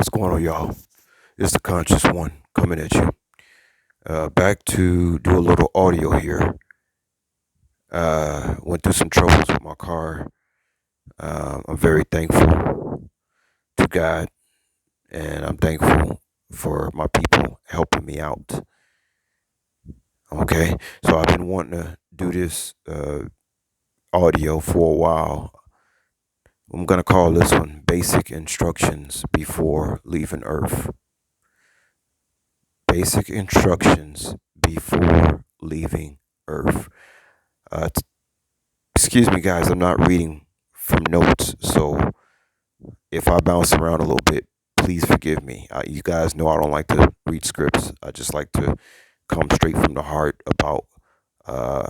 What's going on, y'all? It's the Conscious One coming at you. Back to do a little audio here. Went through some troubles with my car. I'm very thankful to God, and I'm thankful for my people helping me out. Okay, so I've been wanting to do this audio for a while. I'm gonna call this one "Basic Instructions Before Leaving Earth." Basic instructions before leaving Earth. Uh, t- Excuse me, guys. I'm not reading from notes, so if I bounce around a little bit, please forgive me. You guys know I don't like to read scripts. I just like to come straight from the heart about uh,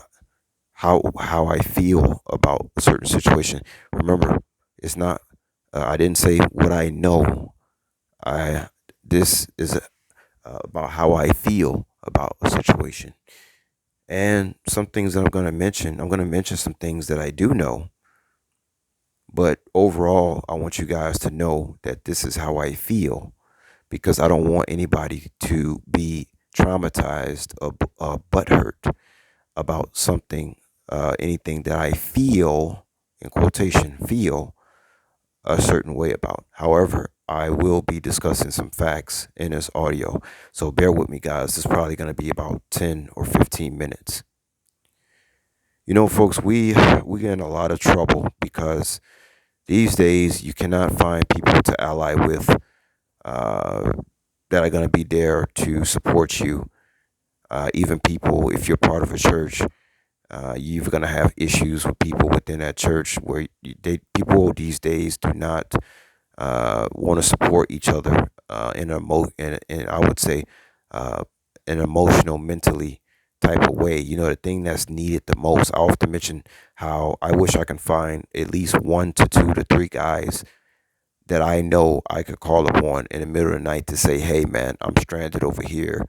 how I feel about a certain situation. Remember, it's not. I didn't say what I know. I This is about how I feel about a situation. And some things that I'm going to mention some things that I do know. But overall, I want you guys to know that this is how I feel because I don't want anybody to be traumatized or butthurt about something, anything that I feel, in quotation, feel a certain way about. However, I will be discussing some facts in this audio. So bear with me, guys. This is probably going to be about 10 or 15 minutes. You know, folks, we get in a lot of trouble because these days you cannot find people to ally with uh, that are going to be there to support you. Even people, if you're part of a church, you're going to have issues with people within that church where people these days do not want to support each other in I would say uh, an emotional, mentally type of way. You know, the thing that's needed the most. I often mention how I wish I can find at least one to two to three guys that I know I could call upon in the middle of the night to say, "Hey, man, I'm stranded over here.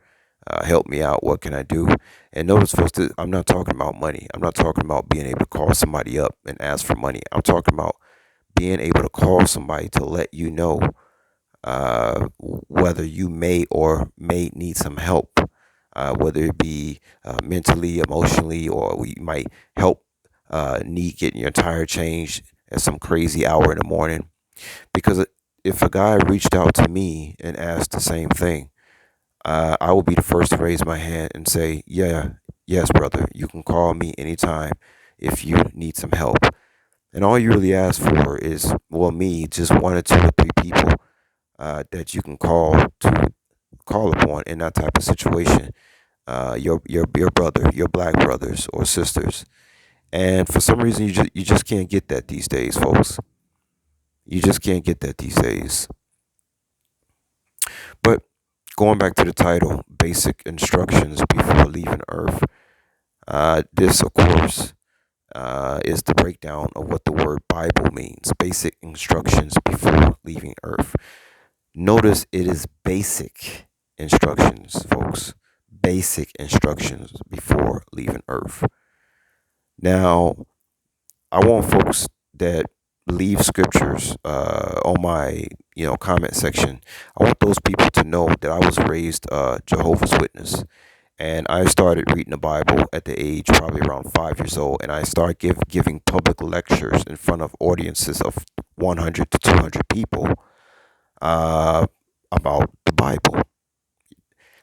Help me out. What can I do?" And notice, folks, that I'm not talking about money. I'm not talking about being able to call somebody up and ask for money. I'm talking about being able to call somebody to let you know whether you may or may need some help, whether it be mentally, emotionally, or we might help need getting your tire changed at some crazy hour in the morning. Because if a guy reached out to me and asked the same thing, I will be the first to raise my hand and say, "Yeah, yes, brother, you can call me anytime if you need some help." And all you really ask for is, well, me, just one or two or three people that you can call upon in that type of situation. Your brother, your black brothers or sisters. And for some reason, you just can't get that these days, folks. You just can't get that these days. But going back to the title, basic instructions before leaving Earth. This, of course, is the breakdown of what the word Bible means. Basic instructions before leaving Earth. Notice it is basic instructions, folks. Basic instructions before leaving Earth. Now, I want folks that leave scriptures on my comment section. I want those people to know that I was raised Jehovah's Witness, and I started reading the Bible at the age probably around 5 years old, and I started giving public lectures in front of audiences of 100 to 200 people uh, about the Bible.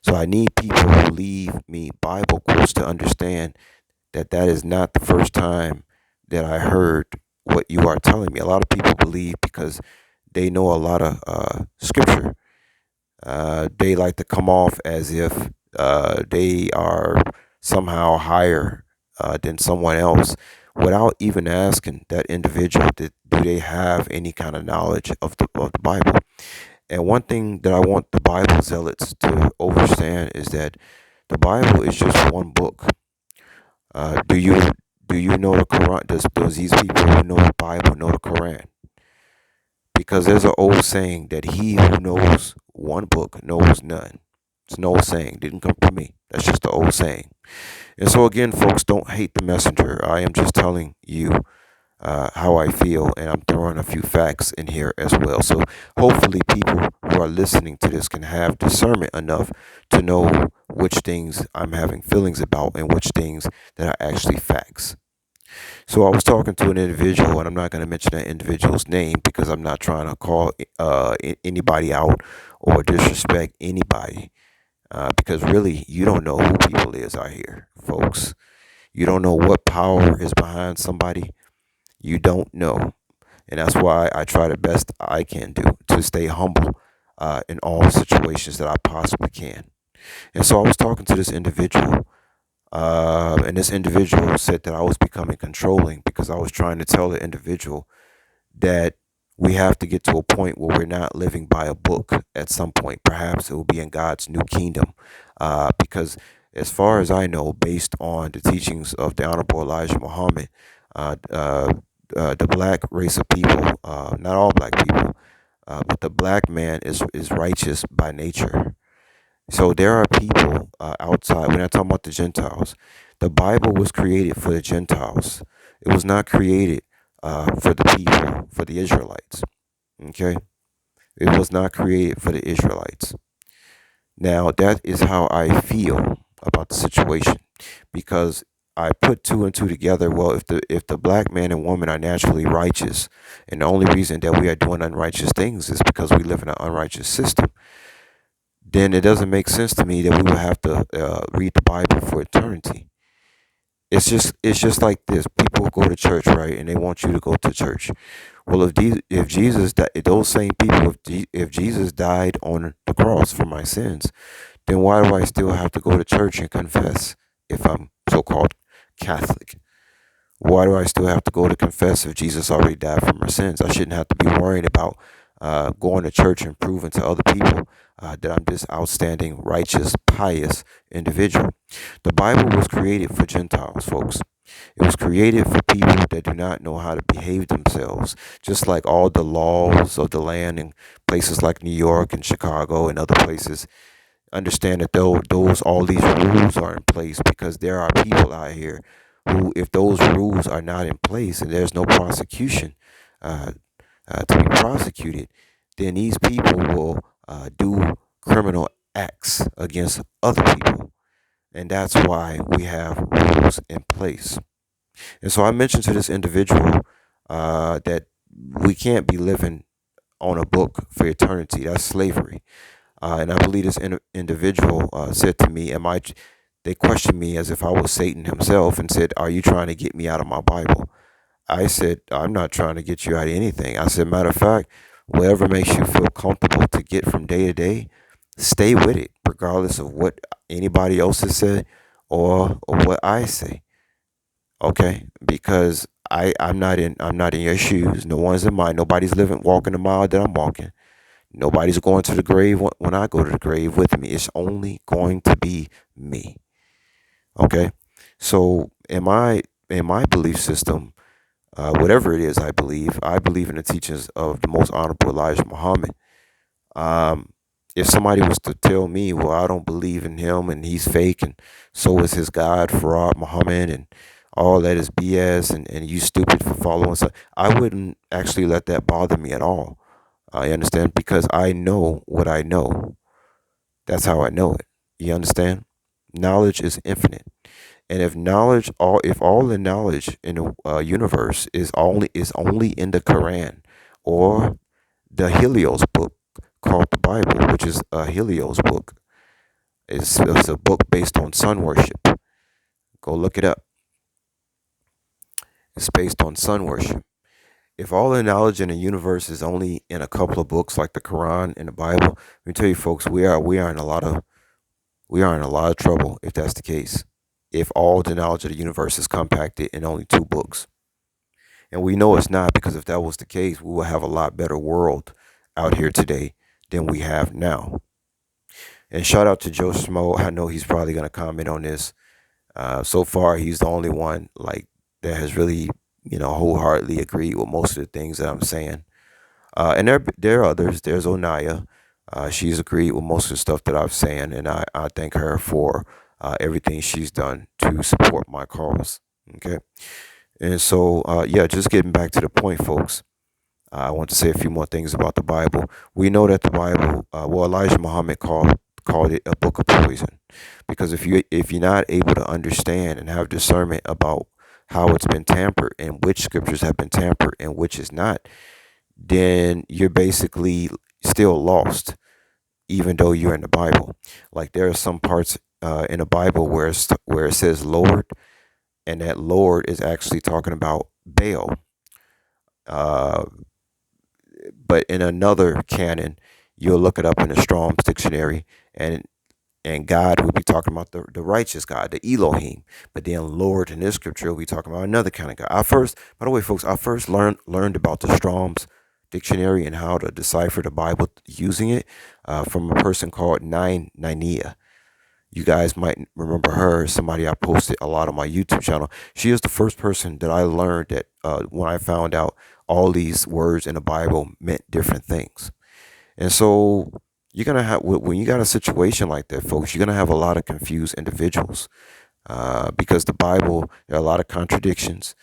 So I need people who leave me Bible quotes to understand that that is not the first time that I heard what you are telling me. A lot of people believe because they know a lot of scripture. They like to come off as if they are somehow higher than someone else without even asking that individual, do they have any kind of knowledge of the Bible? And one thing that I want the Bible zealots to understand is that the Bible is just one book. Do you know the Quran? Does these people who know the Bible know the Quran? Because there's an old saying that he who knows one book knows none. It's an old saying. Didn't come from me. That's just the old saying. And so again, folks, don't hate the messenger. I am just telling you how I feel, and I'm throwing a few facts in here as well. So hopefully, people who are listening to this can have discernment enough to know which things I'm having feelings about and which things that are actually facts. So I was talking to an individual, and I'm not going to mention that individual's name because I'm not trying to call anybody out or disrespect anybody. Because really, you don't know who people is out here, folks. You don't know what power is behind somebody. You don't know. And that's why I try the best I can do to stay humble in all situations that I possibly can. And so I was talking to this individual, and this individual said that I was becoming controlling because I was trying to tell the individual that we have to get to a point where we're not living by a book at some point. Perhaps it will be in God's new kingdom. Because, as far as I know, based on the teachings of the Honorable Elijah Muhammad, uh, uh, the black race of people, not all black people, but the black man is righteous by nature. So there are people outside. We're not talking about the Gentiles. The Bible was created for the Gentiles. It was not created for the people, for the Israelites. Okay? It was not created for the Israelites. Now, that is how I feel about the situation because I put two and two together. Well, if the black man and woman are naturally righteous, and the only reason that we are doing unrighteous things is because we live in an unrighteous system, then it doesn't make sense to me that we would have to read the Bible for eternity. It's just like this. People go to church, right, and they want you to go to church. Well, if Jesus, if those same people, if Jesus died on the cross for my sins, then why do I still have to go to church and confess if I'm so-called Catholic? Why do I still have to go to confess if Jesus already died for my sins? I shouldn't have to be worrying about going to church and proving to other people that I'm this outstanding, righteous, pious individual. The Bible was created for Gentiles, folks. It was created for people that do not know how to behave themselves, just like all the laws of the land in places like New York and Chicago and other places. Understand that those all these rules are in place because there are people out here who, if those rules are not in place and there's no prosecution uh, to be prosecuted, then these people will do criminal acts against other people. And that's why we have rules in place. And so I mentioned to this individual that we can't be living on a book for eternity. That's slavery. And I believe this individual said to me, They questioned me as if I was Satan himself and said, "Are you trying to get me out of my Bible?" I said, "I'm not trying to get you out of anything." I said, "Matter of fact, whatever makes you feel comfortable to get from day to day, stay with it, regardless of what anybody else has said or what I say." Okay, because I'm not in your shoes. No one's in mine. Nobody's walking the mile that I'm walking. Nobody's going to the grave when I go to the grave with me. It's only going to be me. Okay, so in my belief system, whatever it is, I believe in the teachings of the Most Honorable Elijah Muhammad. Um, if somebody was to tell me, well, I don't believe in him and he's fake, and so is his God, Farad Muhammad, and all that is BS, and you stupid for following, so I wouldn't actually let that bother me at all. I understand because I know what I know. That's how I know it. You understand? Knowledge is infinite. And if all the knowledge in the universe is only in the Quran or the Helios book called the Bible, which is a Helios book, it's a book based on sun worship. Go look it up. It's based on sun worship. If all the knowledge in the universe is only in a couple of books like the Quran and the Bible, let me tell you, folks, we are in a lot of trouble if that's the case. If all the knowledge of the universe is compacted in only two books. And we know it's not, because if that was the case, we would have a lot better world out here today than we have now. And shout out to Joe Smo. I know he's probably going to comment on this. So far, he's the only one like that has really, wholeheartedly agreed with most of the things that I'm saying. And there are others. There's Onaya. She's agreed with most of the stuff that I'm saying, and I thank her for everything she's done to support my cause. Okay. And so, yeah, just getting back to the point, folks. I want to say a few more things about the Bible. We know that the Bible, well, Elijah Muhammad called it a book of poison, because if you're not able to understand and have discernment about how it's been tampered and which scriptures have been tampered and which is not, then you're basically still lost, even though you're in the Bible. Like there are some parts in the Bible where it says Lord, and that Lord is actually talking about Baal. Uh, but in another canon, you'll look it up in the Strong's dictionary, and God will be talking about the righteous God, the Elohim. But then Lord in this scripture will be talking about another kind of God. By the way, folks, I first learned about the Strong's dictionary and how to decipher the Bible using it from a person called Nine Ninea. You guys might remember her, somebody I posted a lot on my YouTube channel. She is the first person that I learned that when I found out all these words in the Bible meant different things. And so you're going to have, when you got a situation like that, folks, you're going to have a lot of confused individuals because the Bible, there are a lot of contradictions.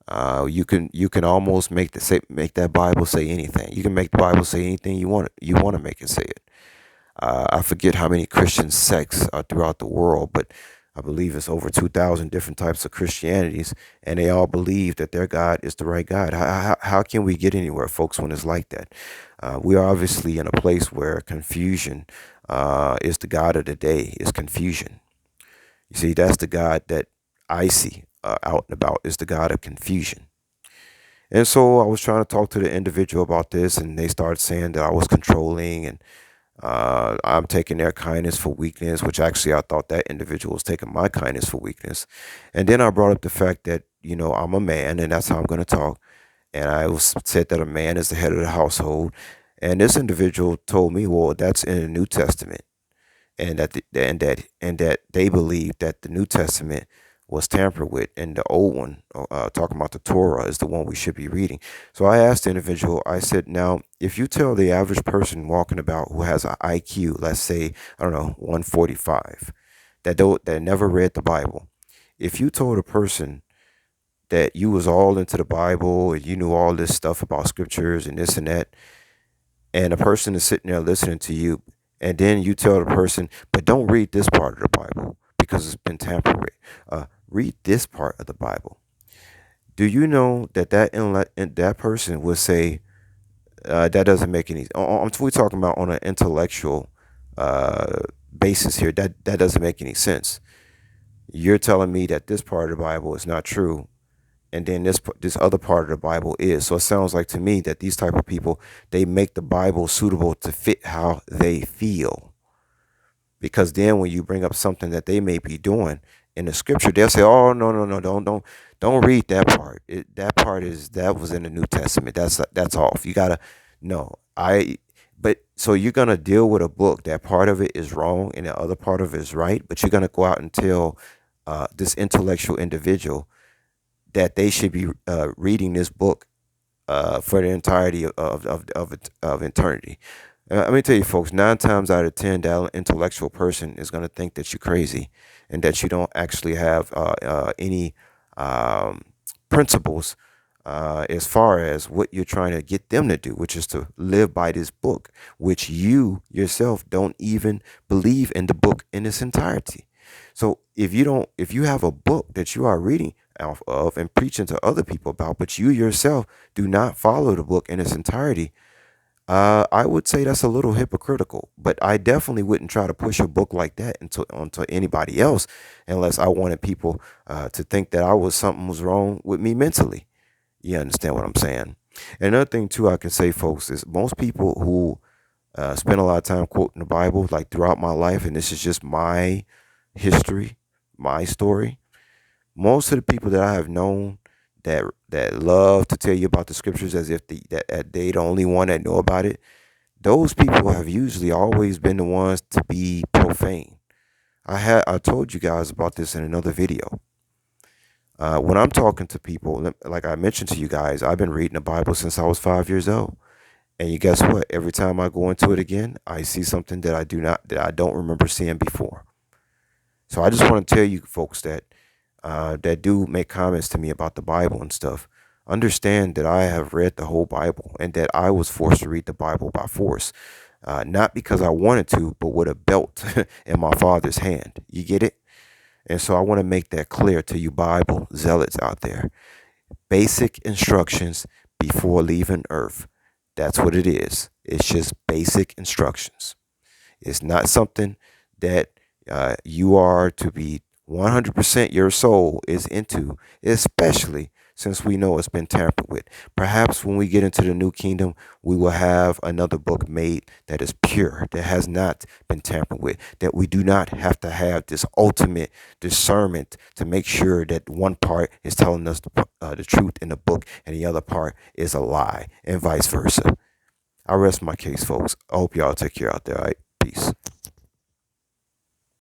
You can almost make that Bible say anything. You can make the Bible say anything you want to make it say it. I forget how many Christian sects are throughout the world, but I believe it's over 2,000 different types of Christianities, and they all believe that their God is the right God. How can we get anywhere, folks, when it's like that? We are obviously in a place where confusion is the God of the day, is confusion. You see, that's the God that I see out and about, is the God of confusion. And so I was trying to talk to the individual about this, and they started saying that I was controlling and I'm taking their kindness for weakness, which actually I thought that individual was taking my kindness for weakness. And then I brought up the fact that, I'm a man and that's how I'm going to talk. And said that a man is the head of the household. And this individual told me, well, that's in the New Testament, and that they believe that the New Testament was tampered with, and the old one, talking about the Torah, is the one we should be reading. So I asked the individual, I said, now, if you tell the average person walking about who has an IQ, let's say, I don't know, 145, that never read the Bible, if you told a person that you was all into the Bible and you knew all this stuff about scriptures and this and that, and a person is sitting there listening to you, and then you tell the person, but don't read this part of the Bible because it's been tampered with. Read this part of the Bible. Do you know that person would say that doesn't make any? We're talking about on an intellectual uh, basis here. That doesn't make any sense. You're telling me that this part of the Bible is not true, and then this other part of the Bible is. So it sounds like to me that these type of people, they make the Bible suitable to fit how they feel. Because then when you bring up something that they may be doing in the scripture, they'll say, "Oh, no, no, no, don't read that part. That was in the New Testament. That's off. You gotta no. I But so you're gonna deal with a book that part of it is wrong and the other part of it is right, but you're gonna go out and tell this intellectual individual that they should be reading this book for the entirety of eternity. Let me tell you, folks, 9 times out of 10, that intellectual person is going to think that you're crazy and that you don't actually have any um, principles as far as what you're trying to get them to do, which is to live by this book, which you yourself don't even believe in the book in its entirety. So if you have a book that you are reading out of and preaching to other people about, but you yourself do not follow the book in its entirety, I would say that's a little hypocritical. But I definitely wouldn't try to push a book like that onto anybody else unless I wanted people to think that something was wrong with me mentally. You understand what I'm saying? And another thing too, I can say, folks, is most people who spend a lot of time quoting the Bible, like throughout my life, and this is just my history, my story. Most of the people that I have known that love to tell you about the scriptures as if that they the only one that know about it, those people have usually always been the ones to be profane. I told you guys about this in another video. When I'm talking to people, like I mentioned to you guys, I've been reading the Bible since I was 5 years old. And you guess what? Every time I go into it again, I see something that I don't remember seeing before. So I just want to tell you folks that that do make comments to me about the Bible and stuff, understand that I have read the whole Bible and that I was forced to read the Bible by force. Not because I wanted to, but with a belt in my father's hand. You get it? And so I want to make that clear to you Bible zealots out there. Basic instructions before leaving earth. That's what it is. It's just basic instructions. It's not something that you are to be 100% your soul is into, especially since we know it's been tampered with. Perhaps when we get into the new kingdom, we will have another book made that is pure, that has not been tampered with, that we do not have to have this ultimate discernment to make sure that one part is telling us the truth in the book and the other part is a lie, and vice versa. I rest my case, folks. I hope y'all take care out there. All right? Peace.